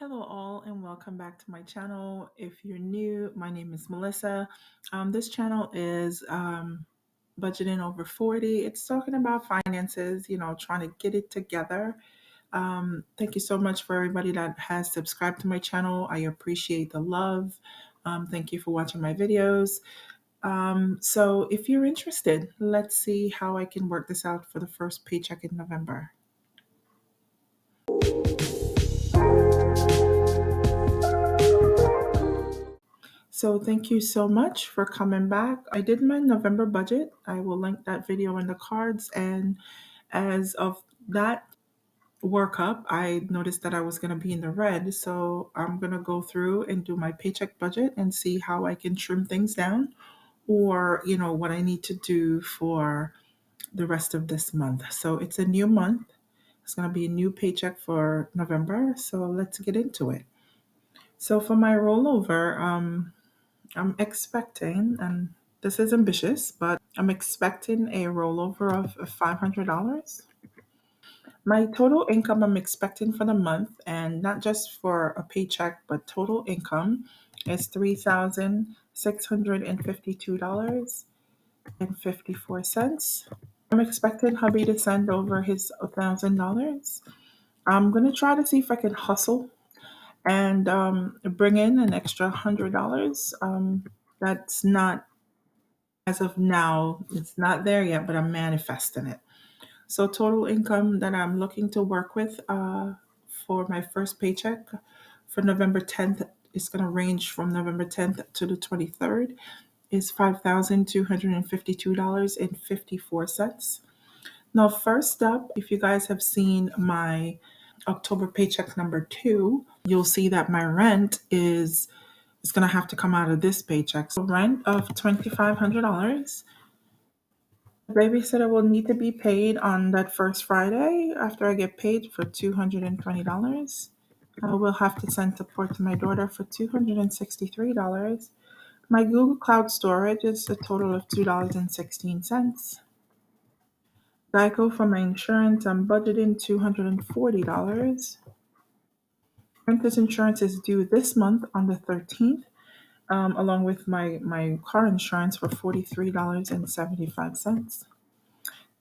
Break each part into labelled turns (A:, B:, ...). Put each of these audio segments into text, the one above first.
A: Hello, all, and welcome back to my channel. If you're new, my name is Melissa. This channel is budgeting over 40. It's talking about finances, trying to get it together. Thank you so much for everybody that has subscribed to my channel. I appreciate the love. Thank you for watching my videos. So, if you're interested, let's see how I can work this out for the first paycheck in November. So thank you so much for coming back. I did my November budget. I will link that video in the cards. And as of that workup, I noticed that I was going to be in the red. So I'm going to go through and do my paycheck budget and see how I can trim things down or, what I need to do for the rest of this month. So it's a new month. It's going to be a new paycheck for November. So let's get into it. So for my rollover, I'm expecting, and this is ambitious, but I'm expecting a rollover of $500. My total income I'm expecting for the month, and not just for a paycheck, but total income is $3,652.54. I'm expecting hubby to send over his $1,000. I'm gonna try to see if I can hustle and bring in an extra $100. That's not as of now, it's not there yet, but I'm manifesting it. So, total income that I'm looking to work with for my first paycheck for November 10th is going to range from November 10th to the 23rd is $5,252.54. Now, first up, if you guys have seen my October paycheck number two, you'll see that my rent is going to have to come out of this paycheck. So, rent of $2,500. The babysitter will need to be paid on that first Friday after I get paid for $220. I will have to send support to my daughter for $263. My Google Cloud storage is a total of $2.16. Geico for my insurance, I'm budgeting $240. Renters insurance is due this month on the 13th, along with my car insurance for $43.75.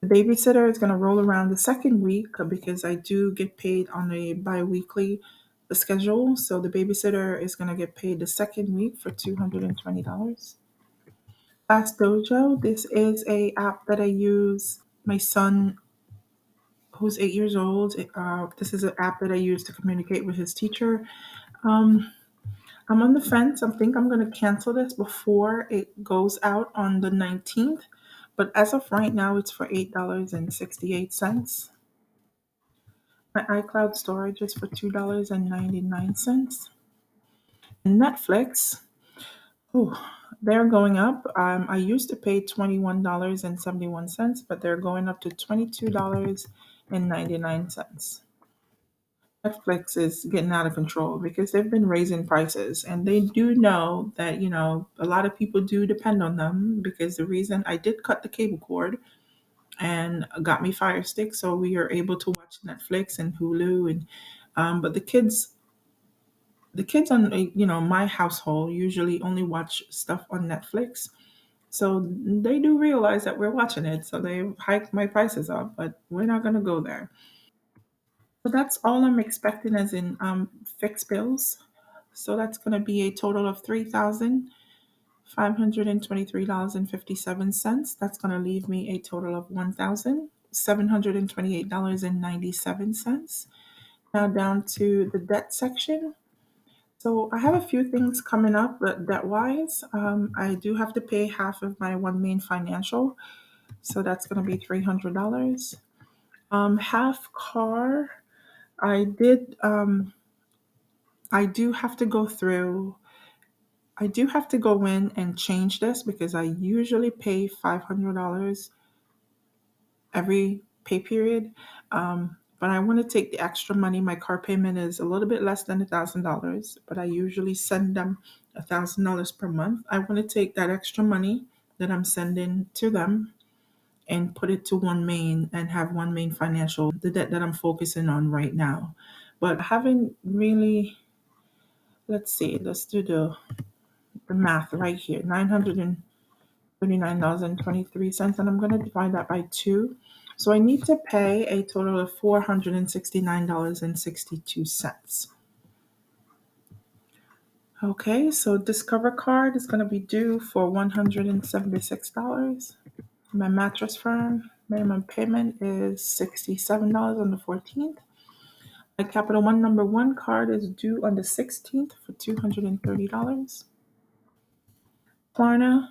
A: The babysitter is going to roll around the second week because I do get paid on a bi-weekly schedule. So the babysitter is going to get paid the second week for $220. Fast Dojo, this is a app that I use. My son, who's 8 years old, this is an app that I use to communicate with his teacher. Um, I'm on the fence. I think I'm going to cancel this before it goes out on the 19th. But as of right now, it's for $8.68. My iCloud storage is for $2.99. And Netflix, oh, they're going up. I used to pay $21.71, but they're going up to $22.99. Netflix is getting out of control because they've been raising prices and they do know that, a lot of people do depend on them because the reason I did cut the cable cord and got me Fire Stick so we are able to watch Netflix and Hulu and but the kids on my household usually only watch stuff on Netflix. So they do realize that we're watching it, so they hike my prices up, but we're not going to go there. So that's all I'm expecting as in fixed bills. So that's going to be a total of $3,523.57. That's going to leave me a total of $1,728.97. Now down to the debt section. So I have a few things coming up, but debt wise, I do have to pay half of my one main financial. So that's going to be $300. Half car. I did. I do have to go through. I do have to go in and change this because I usually pay $500 every pay period. But I want to take the extra money. My car payment is a little bit less than $1,000, but I usually send them $1,000 per month. I want to take that extra money that I'm sending to them and put it to one main and have one main financial, the debt that I'm focusing on right now. But I haven't really. Let's see. Let's do the math right here. $939.23, and I'm going to divide that by two. So I need to pay a total of $469.62. Okay, so Discover card is going to be due for $176. My mattress firm minimum payment is $67 on the 14th. My Capital One number one card is due on the 16th for $230. Klarna,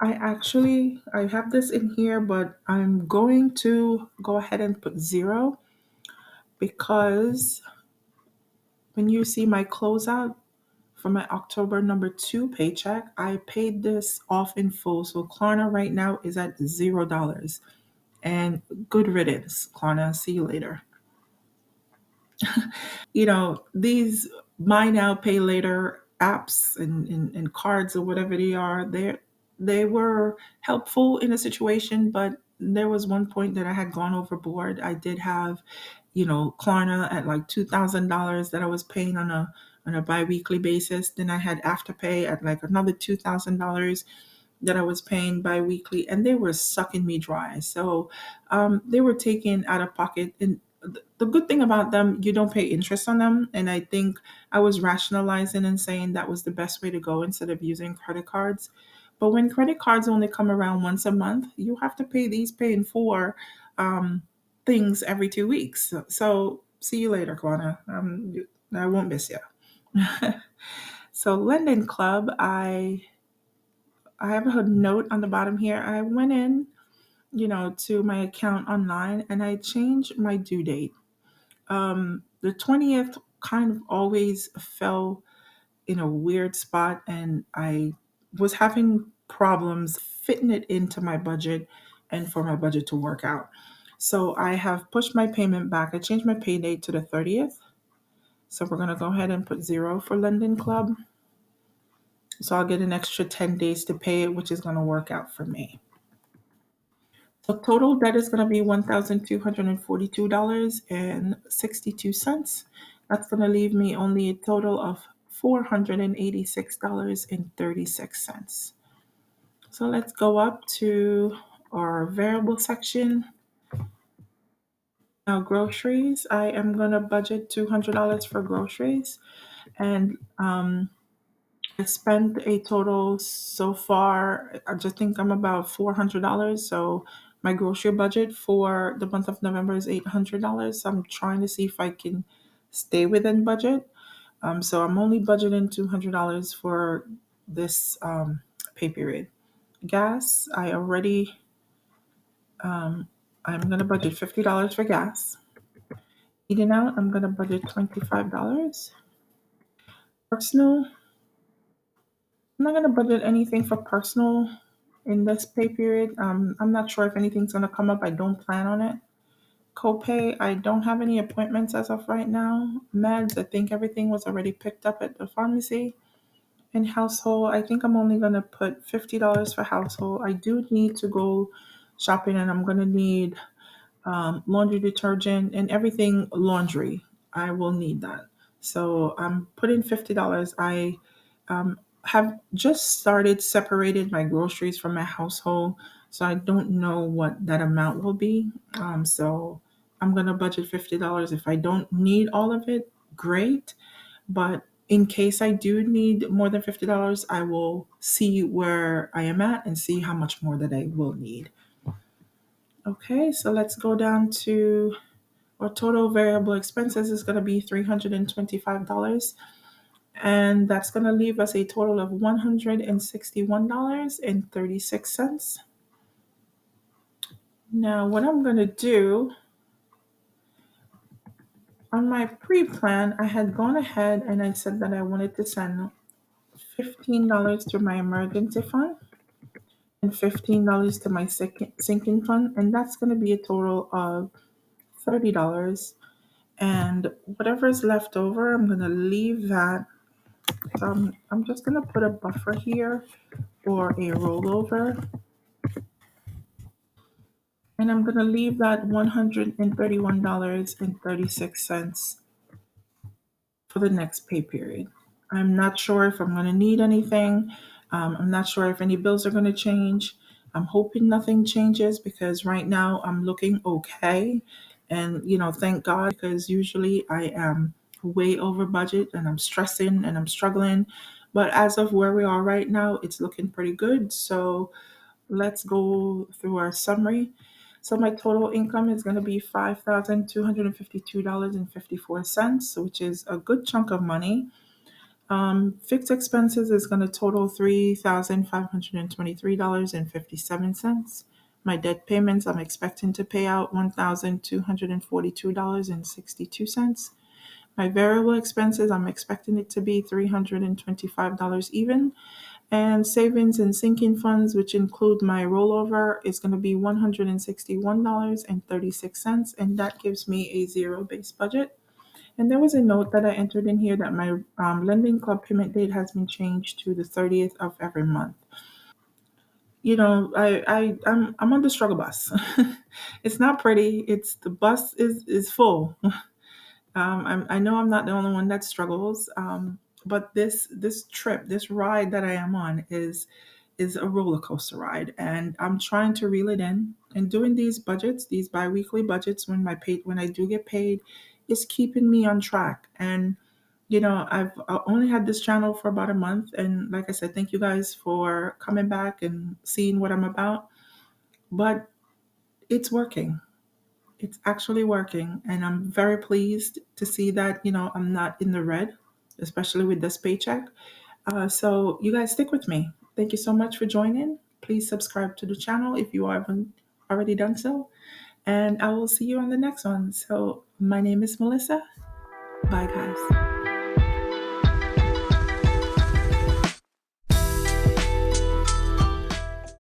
A: I have this in here, but I'm going to go ahead and put zero because when you see my closeout for my October number two paycheck, I paid this off in full. So Klarna right now is at $0. And good riddance, Klarna. See you later. These buy now, pay later apps and cards or whatever they are, they were helpful in a situation, but there was one point that I had gone overboard. I did have, Klarna at like $2,000 that I was paying on a biweekly basis. Then I had Afterpay at like another $2,000 that I was paying bi-weekly, and they were sucking me dry. So they were taking out of pocket. And the good thing about them, you don't pay interest on them. And I think I was rationalizing and saying that was the best way to go instead of using credit cards. But when credit cards only come around once a month, you have to pay these paying for things every 2 weeks. So see you later, Kwana. I won't miss you. So Lending Club, I have a note on the bottom here. I went in, to my account online and I changed my due date. The 20th kind of always fell in a weird spot, and I was having problems fitting it into my budget and for my budget to work out. So I have pushed my payment back. I changed my pay date to the 30th. So we're going to go ahead and put zero for London Club. So I'll get an extra 10 days to pay it, which is going to work out for me. So total debt is going to be $1,242.62. That's going to leave me only a total of $486.36. So let's go up to our variable section. Now, groceries. I am going to budget $200 for groceries. And I spent a total so far, I just think I'm about $400. So my grocery budget for the month of November is $800. So I'm trying to see if I can stay within budget. So I'm only budgeting $200 for this pay period. Gas, I'm going to budget $50 for gas. Eating out, I'm going to budget $25. Personal, I'm not going to budget anything for personal in this pay period. I'm not sure if anything's going to come up. I don't plan on it. Copay, I don't have any appointments as of right now. Meds, I think everything was already picked up at the pharmacy. And household, I think I'm only going to put $50 for household. I do need to go shopping, and I'm going to need laundry detergent and everything laundry. I will need that. So I'm putting $50. I have just started separated my groceries from my household, so I don't know what that amount will be. So I'm gonna budget $50. If I don't need all of it, great. But in case I do need more than $50, I will see where I am at and see how much more that I will need. Okay, so let's go down to our total variable expenses is going to be $325. And that's going to leave us a total of $161.36. Now, what I'm going to do on my pre plan, I had gone ahead and I said that I wanted to send $15 to my emergency fund and $15 to my sinking fund. And that's going to be a total of $30. And whatever is left over, I'm going to leave that. I'm just going to put a buffer here or a rollover. And I'm going to leave that $131.36 for the next pay period. I'm not sure if I'm going to need anything. I'm not sure if any bills are going to change. I'm hoping nothing changes because right now I'm looking okay. And, thank God, because usually I am way over budget and I'm stressing and I'm struggling. But as of where we are right now, it's looking pretty good. So let's go through our summary. So my total income is going to be $5,252.54, which is a good chunk of money. Fixed expenses is going to total $3,523.57. My debt payments, I'm expecting to pay out $1,242.62. My variable expenses, I'm expecting it to be $325 even. And savings and sinking funds, which include my rollover, is going to be $161.36. And that gives me a zero base budget. And there was a note that I entered in here that my lending club payment date has been changed to the 30th of every month. I'm on the struggle bus. It's not pretty. It's the bus is full. I know I'm not the only one that struggles, but this trip, this ride that I am on is a roller coaster ride, and I'm trying to reel it in. And doing these budgets, these biweekly budgets, when I do get paid, is keeping me on track. And I've only had this channel for about a month, and like I said, thank you guys for coming back and seeing what I'm about. But it's working, it's actually working, and I'm very pleased to see that I'm not in the red, especially with this paycheck. So you guys stick with me. Thank you so much for joining. Please subscribe to the channel if you haven't already done so, and I will see you on the next one. So my name is Melissa. Bye, guys.